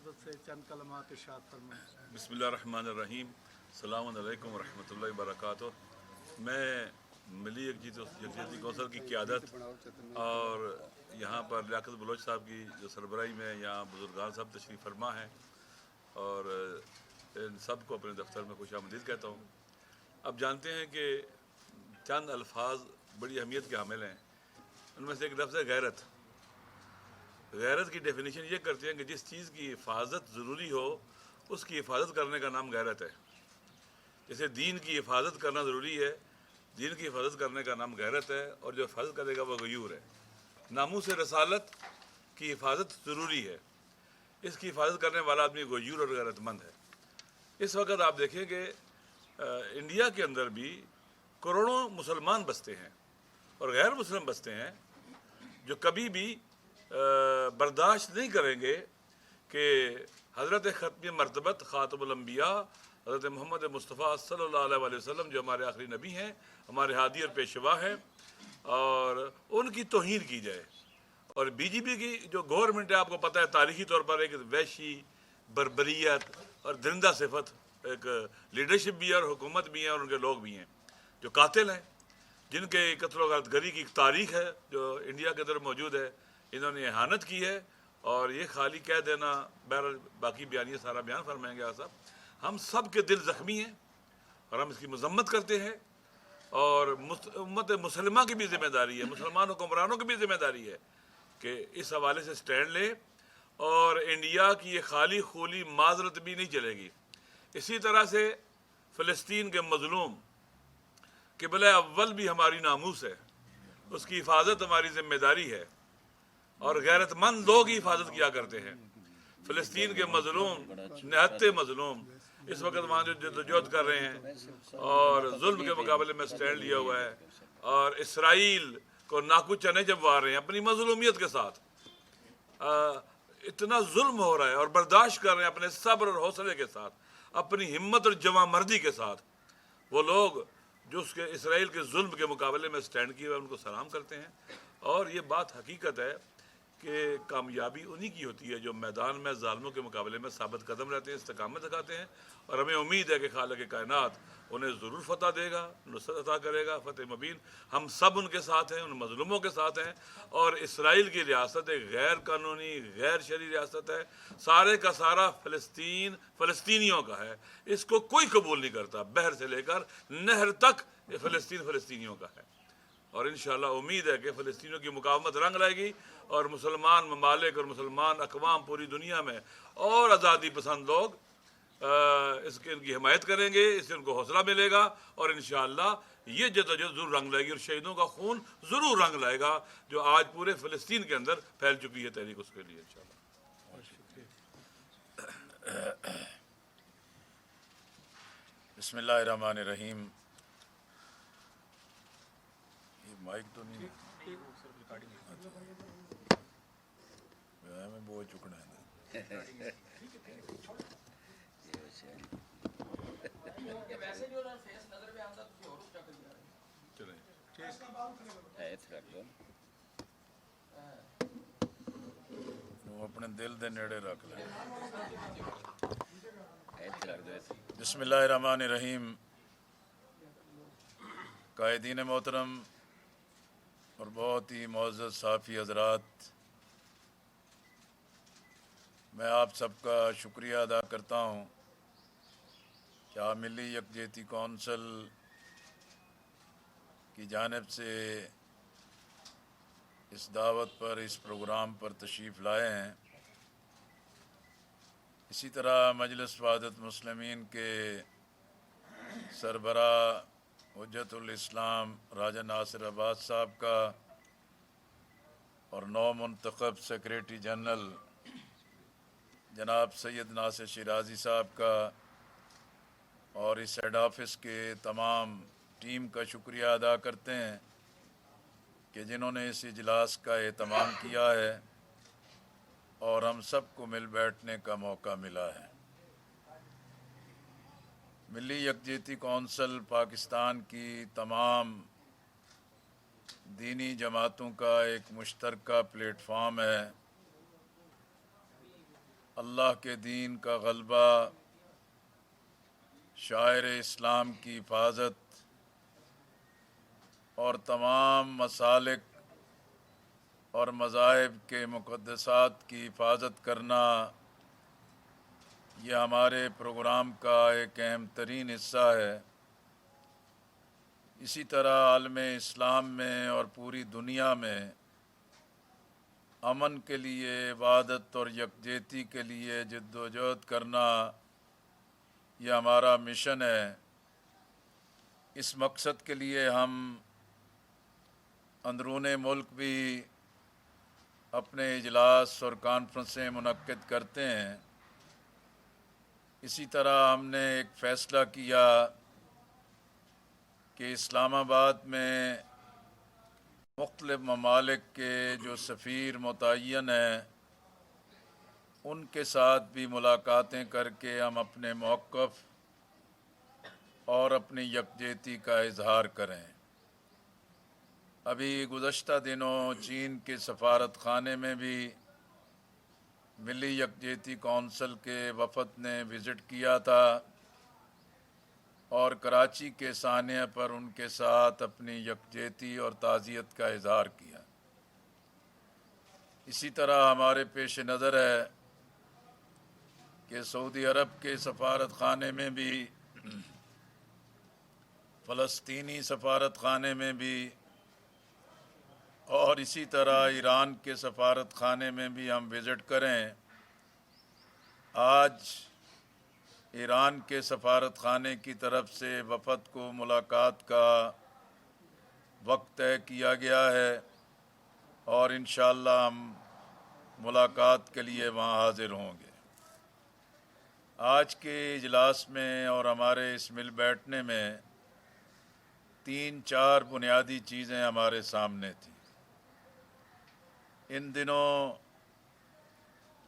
مناسبت سے چند کلمات ارشاد فرمائیں۔ بسم اللہ الرحمن الرحیم، السلام علیکم ورحمۃ اللہ وبرکاتہ۔ میں ملی یکجہتی کونسل کی قیادت اور یہاں پر لیاقت بلوچ صاحب کی جو سربراہی میں یہاں بزرگان صاحب تشریف فرما ہیں اور ان سب کو اپنے دفتر میں خوش آمدید کہتا ہوں۔ اب جانتے ہیں کہ چند الفاظ بڑی اہمیت کے حامل ہیں، ان میں سے ایک لفظ ہے غیرت۔ غیرت کی ڈیفینیشن یہ کرتے ہیں کہ جس چیز کی حفاظت ضروری ہو اس کی حفاظت کرنے کا نام غیرت ہے۔ جیسے دین کی حفاظت کرنا ضروری ہے، دین کی حفاظت کرنے کا نام غیرت ہے، اور جو حفاظت کرے گا وہ غیور ہے۔ ناموس رسالت کی حفاظت ضروری ہے، اس کی حفاظت کرنے والا آدمی غیور اور غیرت مند ہے۔ اس وقت آپ دیکھیں کہ انڈیا کے اندر بھی کروڑوں مسلمان بستے ہیں اور غیر مسلم بستے ہیں جو کبھی بھی برداشت نہیں کریں گے کہ حضرت ختم مرتبت خاتم الانبیاء حضرت محمد مصطفیٰ صلی اللہ علیہ وسلم جو ہمارے آخری نبی ہیں، ہمارے ہادی اور پیشوا ہیں، اور ان کی توہین کی جائے۔ اور بی جے پی کی جو گورنمنٹ ہے، آپ کو پتہ ہے تاریخی طور پر ایک وحشی، بربریت اور درندہ صفت ایک لیڈرشپ بھی ہے اور حکومت بھی ہے اور ان کے لوگ بھی ہیں جو قاتل ہیں، جن کے قتل و غارت گری کی ایک تاریخ ہے جو انڈیا کے اندر موجود ہے۔ انہوں نے اہانت کی ہے، اور یہ خالی کہہ دینا، بہرحال باقی بیانیے سارا بیان فرمائیں گے آپ صاحب۔ ہم سب کے دل زخمی ہیں اور ہم اس کی مذمت کرتے ہیں، اور امت مسلمہ کی بھی ذمہ داری ہے، مسلمان حکمرانوں کی بھی ذمہ داری ہے کہ اس حوالے سے سٹینڈ لیں، اور انڈیا کی یہ خالی خولی معذرت بھی نہیں چلے گی۔ اسی طرح سے فلسطین کے مظلوم قبلہ اول بھی ہماری ناموس ہے، اس کی حفاظت ہماری ذمہ داری ہے، اور غیرت مند لوگ ہی حفاظت کیا کرتے ہیں۔ فلسطین کے مظلوم، نہتے مظلوم اس وقت وہاں جو جدوجہد کر رہے ہیں اور ظلم کے مقابلے میں سٹینڈ لیا ہوا ہے، اور اسرائیل کو ناکو چنے جبوا رہے ہیں اپنی مظلومیت کے ساتھ۔ اتنا ظلم ہو رہا ہے اور برداشت کر رہے ہیں اپنے صبر اور حوصلے کے ساتھ، اپنی ہمت اور جواں مردی کے ساتھ۔ وہ لوگ جو اس کے اسرائیل کے ظلم کے مقابلے میں سٹینڈ کیے ہوئے ان کو سلام کرتے ہیں، اور یہ بات حقیقت ہے کہ کامیابی انہی کی ہوتی ہے جو میدان میں ظالموں کے مقابلے میں ثابت قدم رہتے ہیں، استقامت دکھاتے ہیں، اور ہمیں امید ہے کہ خالق کائنات انہیں ضرور فتح دے گا، نصرت عطا کرے گا، فتح مبین۔ ہم سب ان کے ساتھ ہیں، ان مظلوموں کے ساتھ ہیں، اور اسرائیل کی ریاست ایک غیر قانونی، غیر شرعی ریاست ہے، سارے کا سارا فلسطین فلسطینیوں کا ہے، اس کو کوئی قبول نہیں کرتا، بحر سے لے کر نہر تک یہ فلسطین فلسطینیوں کا ہے۔ اور انشاءاللہ امید ہے کہ فلسطینیوں کی مقاومت رنگ لائے گی، اور مسلمان ممالک اور مسلمان اقوام پوری دنیا میں اور آزادی پسند لوگ ان کی حمایت کریں گے، اس سے ان کو حوصلہ ملے گا، اور انشاءاللہ یہ جدوجہد ضرور رنگ لائے گی، اور شہیدوں کا خون ضرور رنگ لائے گا جو آج پورے فلسطین کے اندر پھیل چکی ہے تحریک اس کے لیے انشاءاللہ۔ بسم اللہ الرحمن الرحیم۔ یہ مائک تو نہیں میں بہت چکنا ہے۔ اپنے دل دے نیڑے رکھ لیں۔ بسم اللہ الرحمن الرحیم۔ قائدین محترم اور بہت ہی معزز صحافی حضرات، میں آپ سب کا شکریہ ادا کرتا ہوں کہ آپ ملی یکجہتی کونسل کی جانب سے اس دعوت پر، اس پروگرام پر تشریف لائے ہیں۔ اسی طرح مجلس وحدت مسلمین کے سربراہ حجت الاسلام راجہ ناصر عباس صاحب کا، اور نو منتخب سیکریٹری جنرل جناب سید ناصر شیرازی صاحب کا، اور اس ہیڈ آفس کے تمام ٹیم کا شکریہ ادا کرتے ہیں کہ جنہوں نے اس اجلاس کا اہتمام کیا ہے اور ہم سب کو مل بیٹھنے کا موقع ملا ہے۔ ملی یکجہتی کونسل پاکستان کی تمام دینی جماعتوں کا ایک مشترکہ پلیٹ فارم ہے، اللہ کے دین کا غلبہ، شاعر اسلام کی حفاظت اور تمام مسالک اور مذاہب کے مقدسات کی حفاظت کرنا، یہ ہمارے پروگرام کا ایک اہم ترین حصہ ہے۔ اسی طرح عالم اسلام میں اور پوری دنیا میں امن کے لیے، عبادت اور یکجہتی کے لیے جد و جہد کرنا، یہ ہمارا مشن ہے۔ اس مقصد کے لیے ہم اندرون ملک بھی اپنے اجلاس اور کانفرنسیں منعقد کرتے ہیں۔ اسی طرح ہم نے ایک فیصلہ کیا کہ اسلام آباد میں مختلف ممالک کے جو سفیر متعین ہیں ان کے ساتھ بھی ملاقاتیں کر کے ہم اپنے موقف اور اپنی یکجہتی کا اظہار کریں۔ ابھی گزشتہ دنوں چین کے سفارت خانے میں بھی ملی یکجہتی کونسل کے وفد نے وزٹ کیا تھا اور کراچی کے سانحہ پر ان کے ساتھ اپنی یکجہتی اور تعزیت کا اظہار کیا۔ اسی طرح ہمارے پیش نظر ہے کہ سعودی عرب کے سفارت خانے میں بھی، فلسطینی سفارت خانے میں بھی اور اسی طرح ایران کے سفارت خانے میں بھی ہم وزٹ کریں۔ آج ایران کے سفارت خانے کی طرف سے وفد کو ملاقات کا وقت طے کیا گیا ہے اور انشاءاللہ ہم ملاقات کے لیے وہاں حاضر ہوں گے۔ آج کے اجلاس میں اور ہمارے اس مل بیٹھنے میں 3-4 بنیادی چیزیں ہمارے سامنے تھیں۔ ان دنوں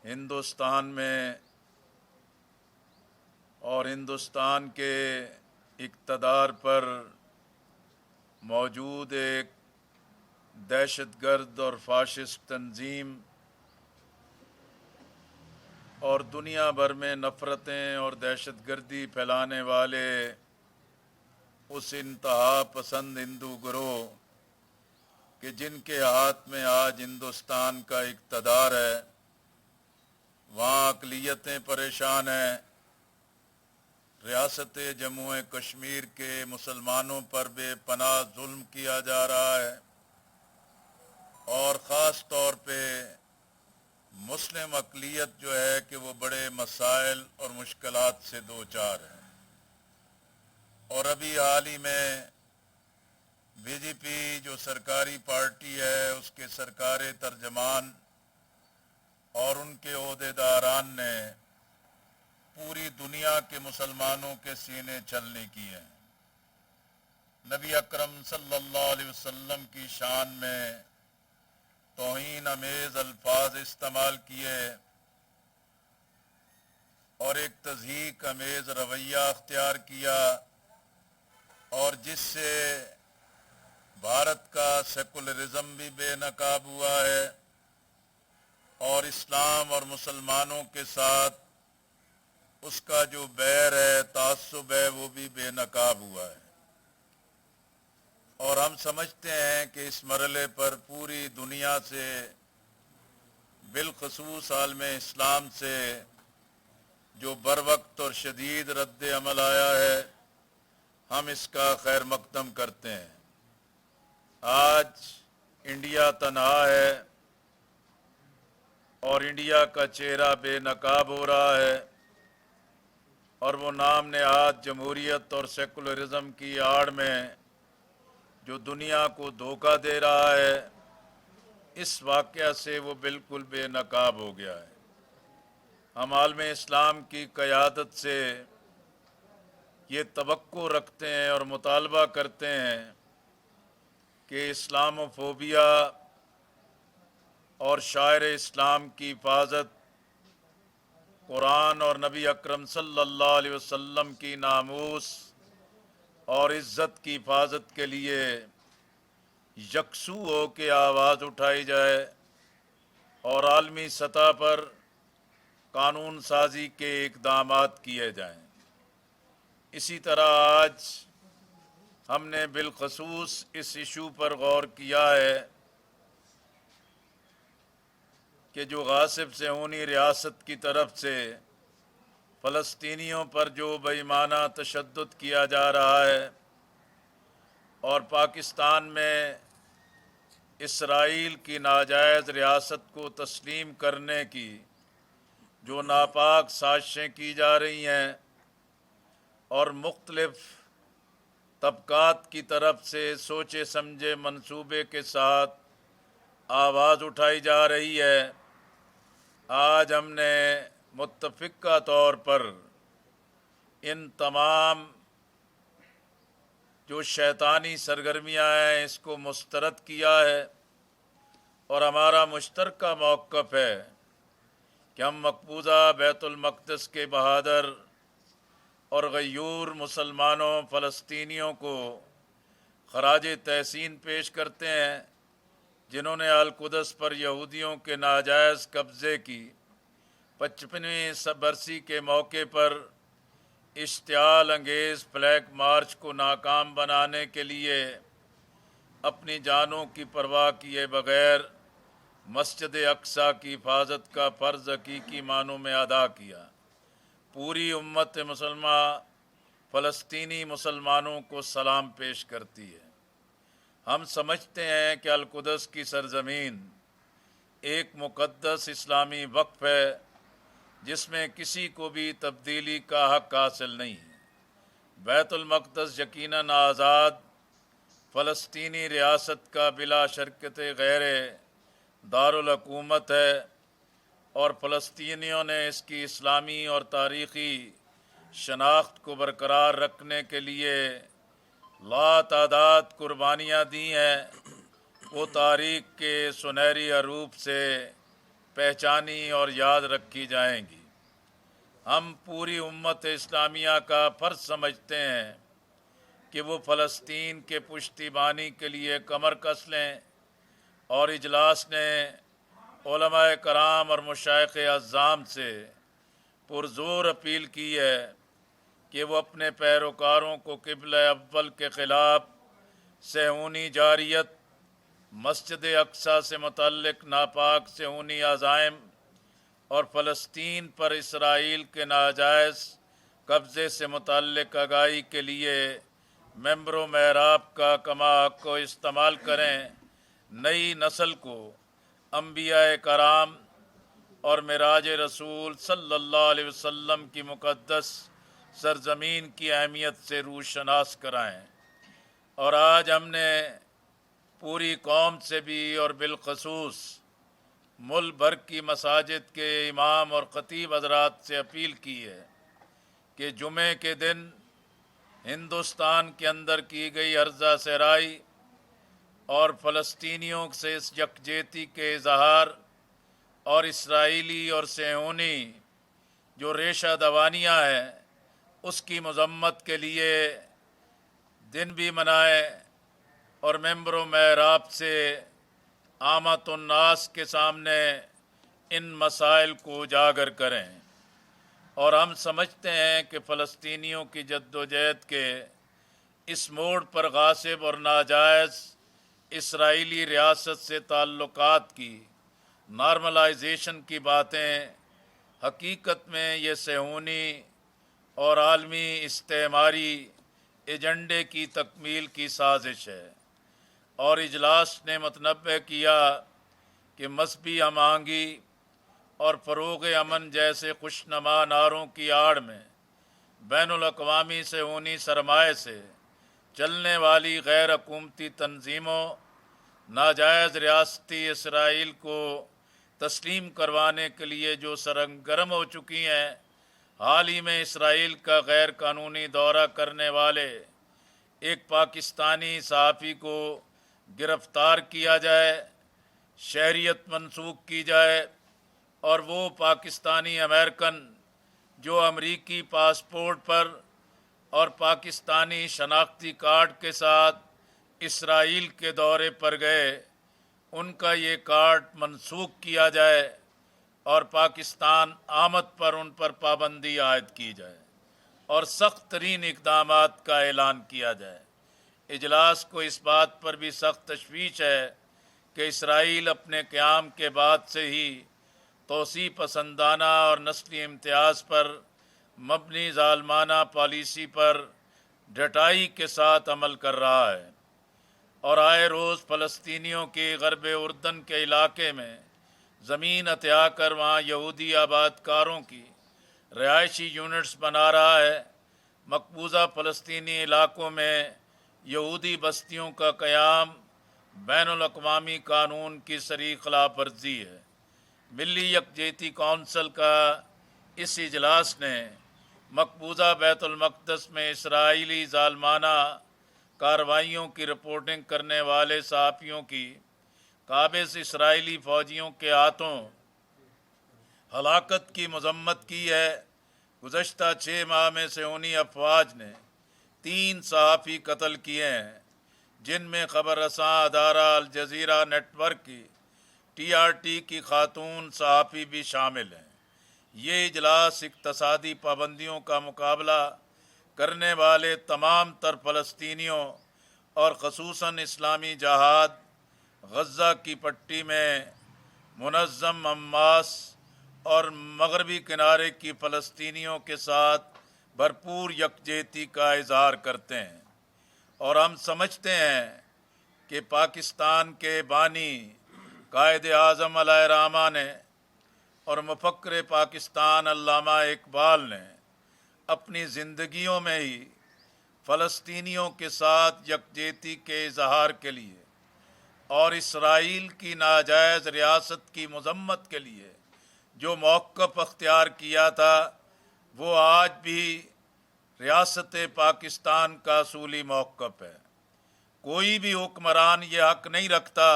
ہندوستان میں اور ہندوستان کے اقتدار پر موجود ایک دہشت گرد اور فاشسٹ تنظیم اور دنیا بھر میں نفرتیں اور دہشت گردی پھیلانے والے اس انتہا پسند ہندو گروہ کہ جن کے ہاتھ میں آج ہندوستان کا اقتدار ہے، وہاں اقلیتیں پریشان ہیں۔ ریاست جموں کشمیر کے مسلمانوں پر بے پناہ ظلم کیا جا رہا ہے اور خاص طور پہ مسلم اقلیت جو ہے کہ وہ بڑے مسائل اور مشکلات سے دوچار ہے۔ اور ابھی حال ہی میں بی جے پی جو سرکاری پارٹی ہے، اس کے سرکار ترجمان اور ان کے عہدیداران نے پوری دنیا کے مسلمانوں کے سینے چھلنی کی ہیں۔ نبی اکرم صلی اللہ علیہ وسلم کی شان میں توہین آمیز الفاظ استعمال کیے اور ایک تضحیک آمیز رویہ اختیار کیا، اور جس سے بھارت کا سیکولرزم بھی بے نقاب ہوا ہے اور اسلام اور مسلمانوں کے ساتھ اس کا جو بیر ہے، تعصب ہے، وہ بھی بے نقاب ہوا ہے۔ اور ہم سمجھتے ہیں کہ اس مرحلے پر پوری دنیا سے، بالخصوص عالم اسلام سے جو بروقت اور شدید رد عمل آیا ہے، ہم اس کا خیر مقدم کرتے ہیں۔ آج انڈیا تنہا ہے اور انڈیا کا چہرہ بے نقاب ہو رہا ہے، اور وہ نام نہاد جمہوریت اور سیکولرزم کی آڑ میں جو دنیا کو دھوکہ دے رہا ہے، اس واقعہ سے وہ بالکل بے نقاب ہو گیا ہے۔ ہم عالم اسلام کی قیادت سے یہ توقع رکھتے ہیں اور مطالبہ کرتے ہیں کہ اسلام فوبیا اور شاعر اسلام کی حفاظت، قرآن اور نبی اکرم صلی اللہ علیہ وسلم کی ناموس اور عزت کی حفاظت کے لیے یکسو ہو کے آواز اٹھائی جائے اور عالمی سطح پر قانون سازی کے اقدامات کیے جائیں۔ اسی طرح آج ہم نے بالخصوص اس ایشو پر غور کیا ہے کہ جو غاصب صہیونی ریاست کی طرف سے فلسطینیوں پر جو بے ایمانہ تشدد کیا جا رہا ہے اور پاکستان میں اسرائیل کی ناجائز ریاست کو تسلیم کرنے کی جو ناپاک سازشیں کی جا رہی ہیں اور مختلف طبقات کی طرف سے سوچے سمجھے منصوبے کے ساتھ آواز اٹھائی جا رہی ہے، آج ہم نے متفقہ طور پر ان تمام جو شیطانی سرگرمیاں ہیں اس کو مسترد کیا ہے، اور ہمارا مشترکہ موقف ہے کہ ہم مقبوضہ بیت المقدس کے بہادر اور غیور مسلمانوں فلسطینیوں کو خراج تحسین پیش کرتے ہیں جنہوں نے القدس پر یہودیوں کے ناجائز قبضے کی 55ویں برسی کے موقع پر اشتعال انگیز فلیگ مارچ کو ناکام بنانے کے لیے اپنی جانوں کی پرواہ کیے بغیر مسجد اقصیٰ کی حفاظت کا فرض حقیقی معنوں میں ادا کیا۔ پوری امت مسلمہ فلسطینی مسلمانوں کو سلام پیش کرتی ہے۔ ہم سمجھتے ہیں کہ القدس کی سرزمین ایک مقدس اسلامی وقف ہے جس میں کسی کو بھی تبدیلی کا حق حاصل نہیں ہے۔ بیت المقدس یقیناً آزاد فلسطینی ریاست کا بلا شرکت غیر دارالحکومت ہے، اور فلسطینیوں نے اس کی اسلامی اور تاریخی شناخت کو برقرار رکھنے کے لیے لاتعداد قربانیاں دی ہیں، وہ تاریخ کے سنہری حروف سے پہچانی اور یاد رکھی جائیں گی۔ ہم پوری امت اسلامیہ کا فرض سمجھتے ہیں کہ وہ فلسطین کے پشتیبانی کے لیے کمر کس لیں، اور اجلاس نے علماء کرام اور مشائخ اعظام سے پرزور اپیل کی ہے کہ وہ اپنے پیروکاروں کو قبلہ اول کے خلاف صہیونی جاریت، مسجد اقصیٰ سے متعلق ناپاک صہیونی عزائم اور فلسطین پر اسرائیل کے ناجائز قبضے سے متعلق آگاہی کے لیے ممبر و محراب کا کما حق کو استعمال کریں، نئی نسل کو انبیاء کرام اور معراج رسول صلی اللہ علیہ وسلم کی مقدس سرزمین کی اہمیت سے روشناس کرائیں۔ اور آج ہم نے پوری قوم سے بھی اور بالخصوص ملک بھر کی مساجد کے امام اور خطیب حضرات سے اپیل کی ہے کہ جمعے کے دن ہندوستان کے اندر کی گئی عرضہ صحرائی اور فلسطینیوں سے اس یکجہتی کے اظہار اور اسرائیلی اور صہیونی جو ریشہ دوانیاں ہیں اس کی مذمت کے لیے دن بھی منائیں، اور ممبر و محراب سے عامت الناس کے سامنے ان مسائل کو اجاگر کریں۔ اور ہم سمجھتے ہیں کہ فلسطینیوں کی جدوجہد کے اس موڑ پر غاصب اور ناجائز اسرائیلی ریاست سے تعلقات کی نارملائزیشن کی باتیں حقیقت میں یہ صہیونی اور عالمی استعماری ایجنڈے کی تکمیل کی سازش ہے۔ اور اجلاس نے متنبہ کیا کہ مذہبی ہم آہنگی اور فروغ امن جیسے خوشنما نعروں کی آڑ میں بین الاقوامی صہیونی سرمایہ سے چلنے والی غیر حکومتی تنظیموں ناجائز ریاستی اسرائیل کو تسلیم کروانے کے لیے جو سرگرم ہو چکی ہیں، حال ہی میں اسرائیل کا غیر قانونی دورہ کرنے والے ایک پاکستانی صحافی کو گرفتار کیا جائے، شہریت منسوخ کی جائے، اور وہ پاکستانی امریکن جو امریکی پاسپورٹ پر اور پاکستانی شناختی کارڈ کے ساتھ اسرائیل کے دورے پر گئے، ان کا یہ کارڈ منسوخ کیا جائے، اور پاکستان آمد پر ان پر پابندی عائد کی جائے اور سخت ترین اقدامات کا اعلان کیا جائے۔ اجلاس کو اس بات پر بھی سخت تشویش ہے کہ اسرائیل اپنے قیام کے بعد سے ہی توسیع پسندانہ اور نسلی امتیاز پر مبنی ظالمانہ پالیسی پر ڈٹائی کے ساتھ عمل کر رہا ہے اور آئے روز فلسطینیوں کے غرب اردن کے علاقے میں زمین عطیہ کر وہاں یہودی آباد کاروں کی رہائشی یونٹس بنا رہا ہے۔ مقبوضہ فلسطینی علاقوں میں یہودی بستیوں کا قیام بین الاقوامی قانون کی صریح خلاف ورزی ہے۔ ملی یکجہتی کونسل کا اس اجلاس نے مقبوضہ بیت المقدس میں اسرائیلی ظالمانہ کارروائیوں کی رپورٹنگ کرنے والے صحافیوں کی قابض اسرائیلی فوجیوں کے ہاتھوں ہلاکت کی مذمت کی ہے۔ گزشتہ 6 ماہ میں صہیونی افواج نے 3 صحافی قتل کیے ہیں، جن میں خبر رساں ادارہ الجزیرہ نیٹ ورک کی TRT کی خاتون صحافی بھی شامل ہیں۔ یہ اجلاس اقتصادی پابندیوں کا مقابلہ کرنے والے تمام تر فلسطینیوں اور خصوصاً اسلامی جہاد غزہ کی پٹی میں منظم حماس اور مغربی کنارے کی فلسطینیوں کے ساتھ بھرپور یکجہتی کا اظہار کرتے ہیں، اور ہم سمجھتے ہیں کہ پاکستان کے بانی قائد اعظم علیہ الرحمہ نے اور مفکر پاکستان علامہ اقبال نے اپنی زندگیوں میں ہی فلسطینیوں کے ساتھ یکجہتی کے اظہار کے لیے اور اسرائیل کی ناجائز ریاست کی مذمت کے لیے جو موقف اختیار کیا تھا، وہ آج بھی ریاست پاکستان کا اصولی موقف ہے۔ کوئی بھی حکمران یہ حق نہیں رکھتا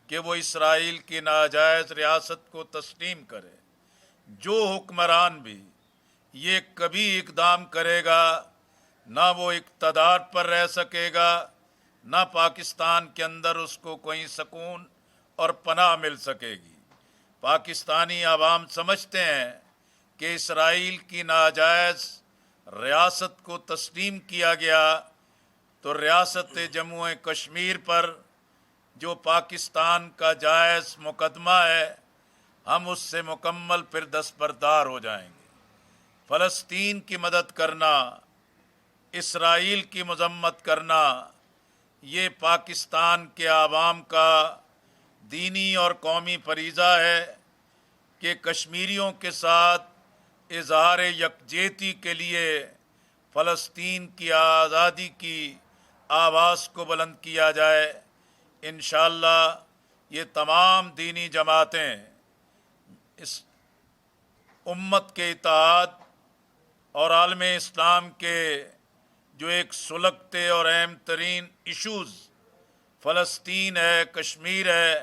کہ وہ اسرائیل کی ناجائز ریاست کو تسلیم کرے۔ جو حکمران بھی یہ کبھی اقدام کرے گا، نہ وہ اقتدار پر رہ سکے گا، نہ پاکستان کے اندر اس کو کوئی سکون اور پناہ مل سکے گی۔ پاکستانی عوام سمجھتے ہیں کہ اسرائیل کی ناجائز ریاست کو تسلیم کیا گیا تو ریاست جموں کشمیر پر جو پاکستان کا جائز مقدمہ ہے، ہم اس سے مکمل پھر دستبردار ہو جائیں گے۔ فلسطین کی مدد کرنا، اسرائیل کی مذمت کرنا، یہ پاکستان کے عوام کا دینی اور قومی فریضہ ہے کہ کشمیریوں کے ساتھ اظہار یکجہتی کے لیے فلسطین کی آزادی کی آواز کو بلند کیا جائے۔ انشاءاللہ یہ تمام دینی جماعتیں اس امت کے اتحاد اور عالم اسلام کے جو ایک سلگتے اور اہم ترین ایشوز فلسطین ہے، کشمیر ہے،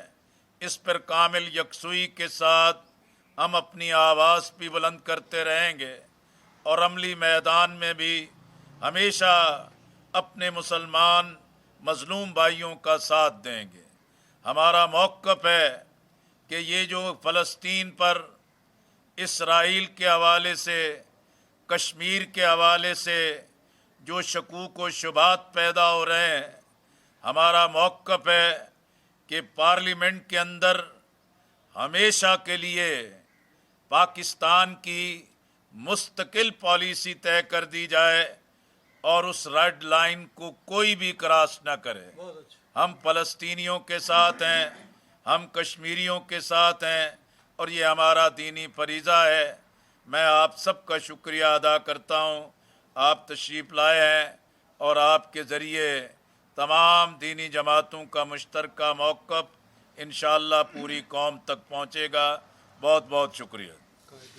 اس پر کامل یکسوئی کے ساتھ ہم اپنی آواز بھی بلند کرتے رہیں گے اور عملی میدان میں بھی ہمیشہ اپنے مسلمان مظلوم بھائیوں کا ساتھ دیں گے۔ ہمارا موقف ہے کہ یہ جو فلسطین پر اسرائیل کے حوالے سے، کشمیر کے حوالے سے جو شکوک و شبہات پیدا ہو رہے ہیں، ہمارا موقف ہے کہ پارلیمنٹ کے اندر ہمیشہ کے لیے پاکستان کی مستقل پالیسی طے کر دی جائے اور اس ریڈ لائن کو کوئی بھی کراس نہ کرے۔ ہم فلسطینیوں کے ساتھ ہیں، ہم کشمیریوں کے ساتھ ہیں، اور یہ ہمارا دینی فریضہ ہے۔ میں آپ سب کا شکریہ ادا کرتا ہوں، آپ تشریف لائے ہیں اور آپ کے ذریعے تمام دینی جماعتوں کا مشترکہ موقف انشاءاللہ پوری قوم تک پہنچے گا۔ بہت بہت شکریہ۔